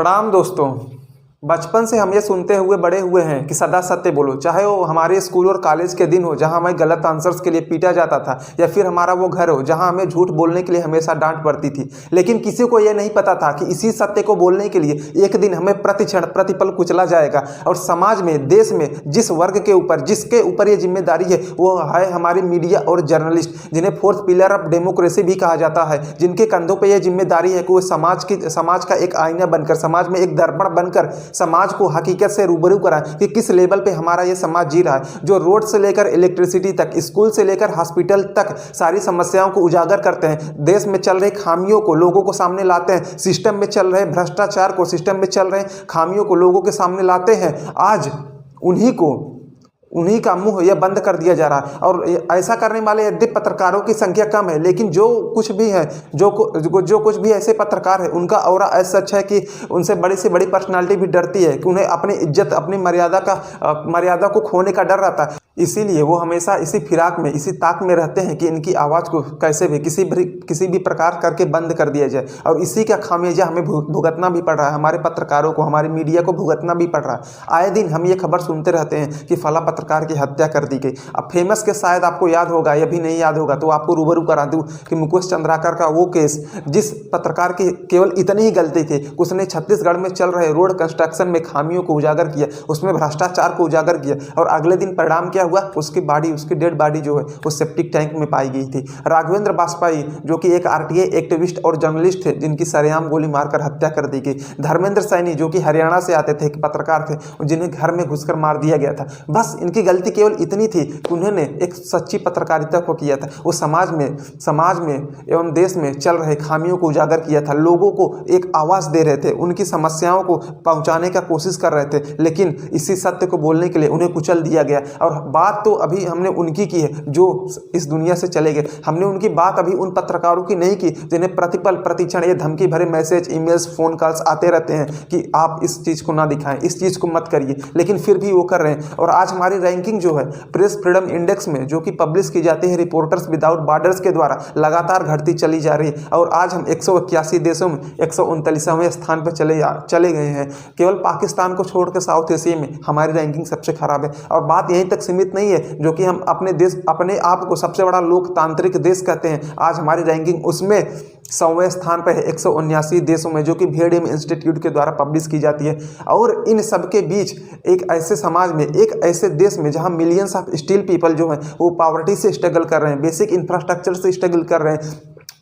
प्रणाम दोस्तों। बचपन से हम ये सुनते हुए बड़े हुए हैं कि सदा सत्य बोलो, चाहे वो हमारे स्कूल और कॉलेज के दिन हो जहां हमें गलत आंसर्स के लिए पीटा जाता था, या फिर हमारा वो घर हो जहां हमें झूठ बोलने के लिए हमेशा डांट पड़ती थी। लेकिन किसी को ये नहीं पता था कि इसी सत्य को बोलने के लिए एक दिन हमें प्रतिक्षण प्रतिपल कुचला जाएगा। और समाज में, देश में जिस वर्ग के ऊपर, जिसके ऊपर ये जिम्मेदारी है, वो है हमारी मीडिया और जर्नलिस्ट, जिन्हें फोर्थ पिलर ऑफ डेमोक्रेसी भी कहा जाता है, जिनके कंधों पर यह जिम्मेदारी है कि वो समाज का एक आईना बनकर, समाज में एक दर्पण बनकर समाज को हकीकत से रूबरू कराएं कि किस लेवल पे हमारा ये समाज जी रहा है। जो रोड से लेकर इलेक्ट्रिसिटी तक, स्कूल से लेकर हॉस्पिटल तक सारी समस्याओं को उजागर करते हैं, देश में चल रही खामियों को लोगों को सामने लाते हैं, सिस्टम में चल रहे भ्रष्टाचार को, सिस्टम में चल रहे खामियों को लोगों के सामने लाते हैं। आज उन्हीं का मुंह यह बंद कर दिया जा रहा है। और ऐसा करने वाले यदि पत्रकारों की संख्या कम है, लेकिन जो कुछ भी है, जो कुछ भी ऐसे पत्रकार है, उनका ऑरा ऐसा अच्छा है कि उनसे बड़ी से बड़ी पर्सनालिटी भी डरती है कि उन्हें अपनी इज्जत, अपनी मर्यादा को खोने का डर रहता है। इसीलिए वो हमेशा इसी फिराक में, इसी ताक में रहते हैं कि इनकी आवाज़ को कैसे भी किसी भी प्रकार करके बंद कर दिया जाए। और इसी का खामियाजा हमें भुगतना भी पड़ रहा है, हमारे पत्रकारों को, हमारी मीडिया को भुगतना भी पड़ रहा है। आए दिन हम ये खबर सुनते रहते हैं कि फला पत्रकार की हत्या कर दी गई। अब फेमस के शायद आपको याद होगा या भी नहीं याद होगा, तो आपको रूबरू करा दूं कि मुकेश चंद्राकर का वो केस, जिस पत्रकार की केवल इतनी ही गलती थी, उसने छत्तीसगढ़ में चल रहे रोड कंस्ट्रक्शन में खामियों को उजागर किया, उसमें भ्रष्टाचार को उजागर किया, और अगले दिन परिणाम क्या हुआ? उसकी डेड बॉडी जो है वो सेप्टिक टैंक में पाई गई थी। राघवेंद्र बाजपेयी जो कि एक आरटीआई एक्टिविस्ट और जर्नलिस्ट थे, जिनकी सरेआम गोली मारकर हत्या कर दी गई। धर्मेंद्र सैनी जो कि हरियाणा से आते थे, एक पत्रकार थे, जिन्हें घर में घुसकर मार दिया गया था। बस इनकी गलती केवल इतनी थी कि उन्होंने एक सच्ची पत्रकारिता को किया था। वो समाज में एवं देश में चल रहे खामियों को उजागर किया था, लोगों को एक आवाज़ दे रहे थे, उनकी समस्याओं को पहुंचाने का कोशिश कर रहे थे। लेकिन इसी सत्य को बोलने के लिए उन्हें कुचल दिया गया। और बात तो अभी हमने उनकी की है जो इस दुनिया से चले गए। हमने उनकी बात अभी उन पत्रकारों की नहीं की जिन्हें प्रतिपल प्रतिक्षण ये धमकी भरे मैसेज, ईमेल्स, फोन कॉल्स आते रहते हैं कि आप इस चीज़ को ना दिखाएं, इस चीज़ को मत करिए, लेकिन फिर भी वो कर रहे हैं। और आज हमारी रैंकिंग जो है प्रेस फ्रीडम इंडेक्स में, जो कि पब्लिश की जाती है रिपोर्टर्स विदाउट बॉर्डर्स के द्वारा, लगातार घटती चली जा रही है। और आज हम 181 देशों में 139वें स्थान पर चले गए हैं। केवल पाकिस्तान को छोड़कर साउथ एशिया में हमारी रैंकिंग सबसे खराब है। और बात यहीं तक सीमित नहीं है, जो कि हम अपने आप को सबसे बड़ा लोकतांत्रिक देश कहते हैं। आज हमारी रैंकिंग उसमें 100वें स्थान पर है 179 देशों में, जो कि VDM इंस्टीट्यूट के द्वारा पब्लिश की जाती है। और इन सब के बीच एक ऐसे समाज में, एक ऐसे देश में जहां मिलियंस ऑफ स्टिल पीपल जो हैं वो पॉवर्टी से स्ट्रगल कर रहे हैं, बेसिक इंफ्रास्ट्रक्चर से स्ट्रगल कर रहे हैं,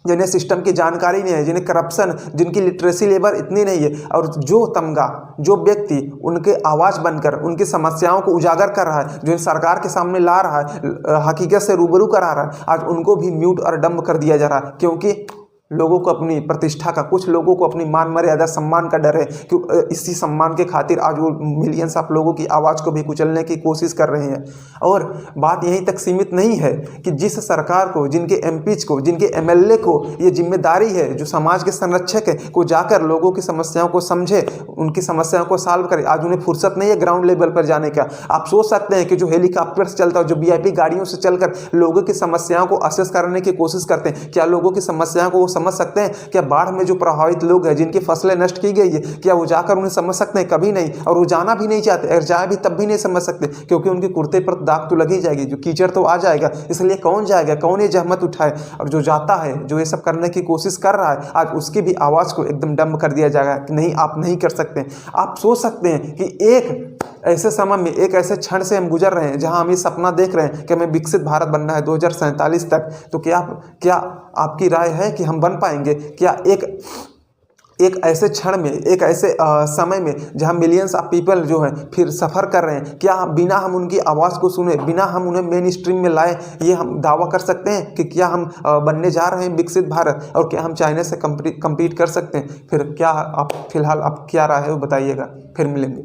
जिन्हें सिस्टम की जानकारी नहीं है, जिन्हें करप्शन, जिनकी लिटरेसी लेवल इतनी नहीं है, और जो तमगा, जो व्यक्ति उनके आवाज़ बनकर उनकी समस्याओं को उजागर कर रहा है, जो सरकार के सामने ला रहा है, हकीकत से रूबरू करा रहा है, आज उनको भी म्यूट और डंब कर दिया जा रहा है। क्योंकि लोगों को अपनी प्रतिष्ठा का, कुछ लोगों को अपनी मान मर्यादा, सम्मान का डर है कि इसी सम्मान के खातिर आज वो मिलियंस ऑफ लोगों की आवाज़ को भी कुचलने की कोशिश कर रहे हैं। और बात यहीं तक सीमित नहीं है कि जिस सरकार को, जिनके MPs को, जिनके MLA को ये जिम्मेदारी है, जो समाज के संरक्षक है, को जाकर लोगों की समस्याओं को समझे, उनकी समस्याओं को सॉल्व करे, आज उन्हें फुर्सत नहीं है ग्राउंड लेवल पर जाने का। आप सोच सकते हैं कि जो हेलीकॉप्टर से चलता है, जो VIP गाड़ियों से चलकर लोगों की समस्याओं को असेस करने की कोशिश करते हैं, क्या लोगों की समस्याओं को समझ सकते हैं? क्या बाढ़ में जो प्रभावित लोग हैं, जिनकी फसलें नष्ट की गई है, क्या वो जाकर उन्हें समझ सकते हैं? कभी नहीं। और वो जाना भी नहीं चाहते, और जाए भी तब भी नहीं समझ सकते, क्योंकि उनके कुर्ते पर दाग तो लगी जाएगी, जो कीचड़ तो आ जाएगा। इसलिए कौन जाएगा, कौन ये जहमत उठाए? और जो जाता है, जो ये सब करने की कोशिश कर रहा है, आज उसकी भी आवाज़ को एकदम डंब कर दिया जाएगा कि नहीं, आप नहीं कर सकते। आप सोच सकते हैं कि एक ऐसे समय में, एक ऐसे क्षण से हम गुजर रहे हैं जहां हम ये सपना देख रहे हैं कि हमें विकसित भारत बनना है 2047 तक। तो क्या आपकी राय है कि हम बन पाएंगे? क्या एक ऐसे क्षण में, एक ऐसे समय में जहां मिलियंस ऑफ पीपल जो हैं फिर सफ़र कर रहे हैं, क्या बिना हम उनकी आवाज़ को सुने, बिना हम उन्हें मेन स्ट्रीम में लाए, ये हम दावा कर सकते हैं कि क्या हम बनने जा रहे हैं विकसित भारत? और क्या हम चाइना से कम्पीट कर सकते हैं? फिर क्या आप फिलहाल आप क्या राय है वो बताइएगा। फिर मिलेंगे।